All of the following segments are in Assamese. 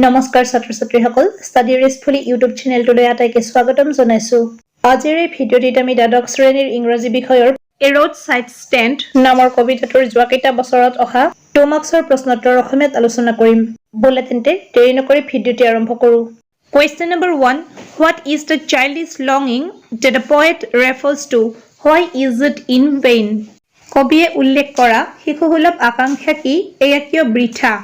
নমস্কাৰ ছাত্ৰ-ছাত্ৰীসকল ষ্টাডি ৰেষ্টফুলি ইউটিউব চেনেলটোলৈ আটাইকে স্বাগতম জনাইছো আজিৰ এই ভিডিঅ'টিত আমি দ্বাদশ শ্ৰেণীৰ ইংৰাজী বিষয়ৰ এ ৰোডছাইড ষ্টেণ্ড নামৰ কবিতাটোৰ যোৱা কেইটা বছৰত অহা 2 মাৰ্কছৰ প্ৰশ্নোত্তৰ অসমীয়াত আলোচনা কৰিম বলে তেন্তে দেৰি নকৰি ভিডিঅ'টি আৰম্ভ কৰো Question number 1 What is the childish longing that the poet refers to Why is it in vain কবিয়ে উল্লেখ কৰা শিশুসুলভ আকাংক্ষা কি এয়া কিয় বৃথা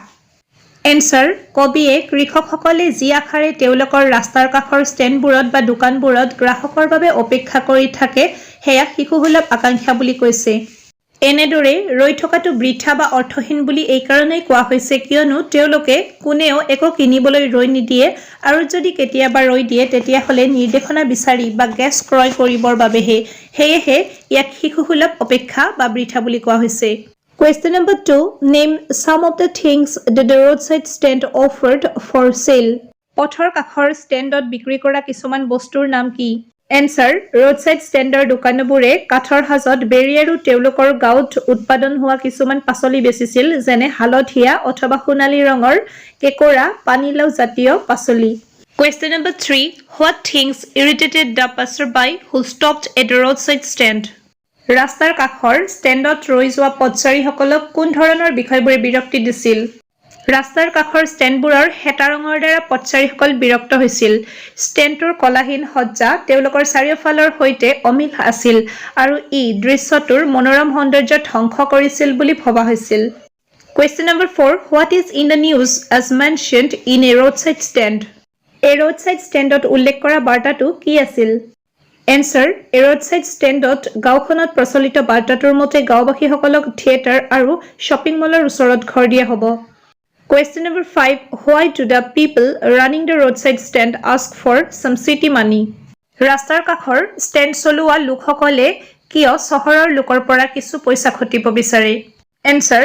Answer কবিয়ে কৃষকসকলে যি আখাৰে তেওঁলোকৰ ৰাস্তাৰ কাষৰ ষ্টেণ্ডবোৰত বা দোকানবোৰত গ্ৰাহকৰ বাবে অপেক্ষা কৰি থাকে হেয়া শিশুসুলভ আকাংক্ষা বুলি কৈছে এনেদৰে ৰৈ থকাটো বৃথা বা অৰ্থহীন বুলি এই কাৰণেই কোৱা হৈছে কিয়নো তেওঁলোকে কোনেও একো কিনিবলৈ ৰৈ নিদিয়ে আৰু যদি কেতিয়াবা ৰৈ দিয়ে তেতিয়া হলে নিৰ্দেশনা বিচাৰি বা গেছ ক্ৰয় কৰিবৰ বাবেহে হেয়েহে ইয়াক শিশুসুলভ অপেক্ষা বা বৃথা বুলি কোৱা হৈছে Question number 2. Name some of the things that the roadside stand offered for sale. পথৰ কাষৰ ষ্টেণ্ডত বিক্ৰী কৰা কিছুমান বস্তুৰ নাম কি? Answer. Roadside standৰ দোকানবোৰে কাঠৰ সাজত বেৰি আৰু তেওঁলোকৰ গাঁৱত উৎপাদন হোৱা কিছুমান পাচলি বেচিছিল যেনে হালধীয়া অথবা সোণালী ৰঙৰ কেকৰা পানীলাও জাতীয় পাচলি Question number 3. What things irritated the passerby who stopped at the roadside stand? ৰাস্তাৰ কাষৰ ষ্টেণ্ডত ৰৈ যোৱা পথচাৰীসকলক কোন ধৰণৰ বিষয়বোৰে বিৰক্তি দিছিল ৰাস্তাৰ কাষৰ ষ্টেণ্ডবোৰৰ হেতা ৰঙৰ দ্বাৰা পথচাৰীসকল বিৰক্ত হৈছিল ষ্টেণ্ডটোৰ কলাহীন সজ্জা তেওঁলোকৰ চাৰিওফালৰ সৈতে অমিল আছিল আৰু ই দৃশ্যটোৰ মনোৰম সৌন্দৰ্য ধ্বংস কৰিছিল বুলি ভবা হৈছিল Question number 4 What is in the news as mentioned in a roadside stand A roadside standত উল্লেখ কৰা বাৰ্তাটো কি আছিল Answer A roadside standত গাঁওখনত প্ৰচলিত বাৰ্তাটোৰ মতে গাঁওবাসীসকলক থিয়েটাৰ আৰু শ্বপিং মলৰ ওচৰত ঘৰ দিয়া হ'ব Question number 5 Why do the people running the roadside stand ask for some city money ৰাস্তাৰ কাষৰ ষ্টেণ্ড চলোৱা লোকসকলে কিয় চহৰৰ লোকৰ পৰা কিছু পইচা খটিব বিচাৰে Answer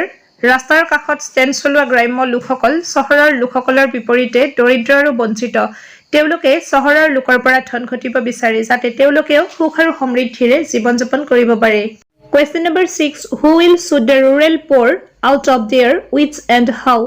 ৰাস্তাৰ কাষত ষ্টেণ্ড চলোৱা গ্ৰাম্য লোকসকল চহৰৰ লোকসকলৰ বিপৰীতে দৰিদ্ৰ আৰু বঞ্চিত তেওঁলোকে চহৰৰ লোকৰ পৰা ধন ঘটিব বিচাৰে যাতে তেওঁলোকেও সুখ আৰু সমৃদ্ধিৰে জীৱন যাপন কৰিব পাৰে Question number 6 Who will shoot the rural poor out of their wits and how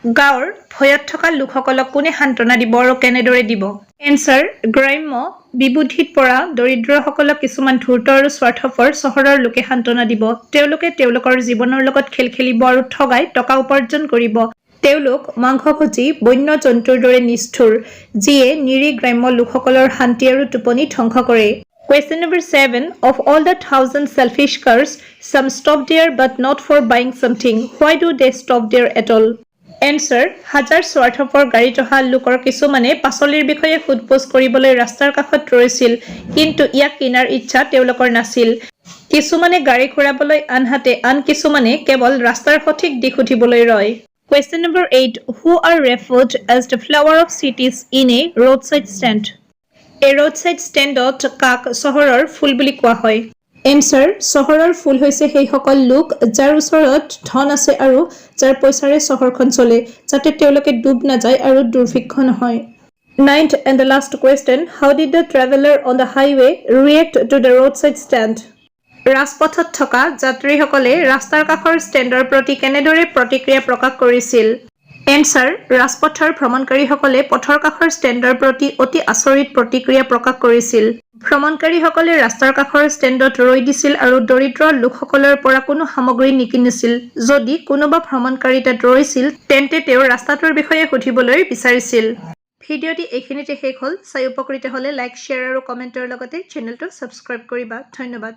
গাঁৱৰ ভয়ত থকা লোকসকলক কোনে সান্তনা দিব আৰু কেনেদৰে দিব Answer গ্ৰাম্য বিবুদ্ধিত পৰা দৰিদ্ৰসকলক কিছুমান ধূৰ্ত আৰু স্বাৰ্থপৰ চহৰৰ লোকে সান্তনা দিব তেওঁলোকে তেওঁলোকৰ জীৱনৰ লগত খেল খেলিব আৰু ঠগাই টকা উপাৰ্জন কৰিব তেওঁলোক মাংসভোজী বন্য জন্তুৰ দৰে নিষ্ঠুৰ যিয়ে নিৰী গ্ৰাম্য লোকসকলৰ শান্তি আৰু টোপনি ধ্বংস কৰে Question number 7 Of all the 1000 selfish cars some stop there but not for buying something why do they stop there at all Answer হাজাৰ স্বাৰ্থপৰ গাড়ীত অহা লোকৰ কিছুমানে পাচলিৰ বিষয়ে সোধপোছ কৰিবলৈ ৰাস্তাৰ কাষত ৰৈছিল কিন্তু ইয়াক কিনাৰ ইচ্ছা তেওঁলোকৰ নাছিল কিছুমানে গাড়ী ঘূৰাবলৈ আনহাতে আন কিছুমানে কেৱল ৰাস্তাৰ সঠিক দিশ সুধিবলৈ ৰয় Question number 8 Who are referred as the flower of cities in a roadside stand A roadside standত কাক চহৰৰ ফুল বুলি কোৱা হয় Answer চহৰৰ ফুল হৈছে সেই সকল লোক যাৰ ওচৰত ধন আছে আৰু যাৰ পইচাৰে চহৰখন চলে যাতে তেওঁলোকে ডুব নাযায় আৰু দুৰ্ভিক্ষ নহয় 9th and the last question How did the traveler on the highway react to the roadside stand ৰাজপথত থকা যাত্ৰীসকলে ৰাস্তাৰ কাষৰ ষ্টেণ্ডৰ প্ৰতি কেনেদৰে প্ৰতিক্ৰিয়া প্ৰকাশ কৰিছিল Answer ৰাজপথৰ ভ্ৰমণকাৰীসকলে পথৰ কাষৰ ষ্টেণ্ডৰ প্ৰতি অতি আচৰিত প্ৰতিক্ৰিয়া প্ৰকাশ কৰিছিল ভ্ৰমণকাৰীসকলে ৰাস্তাৰ কাষৰ ষ্টেণ্ডত ৰৈ দিছিল আৰু দৰিদ্ৰ লোকসকলৰ পৰা কোনো সামগ্ৰী নিকিনিছিল যদি কোনোবা ভ্ৰমণকাৰী তাত ৰৈছিল তেন্তে তেওঁ ৰাস্তাটোৰ বিষয়ে সুধিবলৈ বিচাৰিছিল ভিডিঅ'টি এইখিনিতে শেষ হ'ল চাই উপকৃত হ'লে লাইক শ্বেয়াৰ আৰু কমেণ্টৰ লগতে চেনেলটো ছাবস্ক্ৰাইব কৰিবা ধন্যবাদ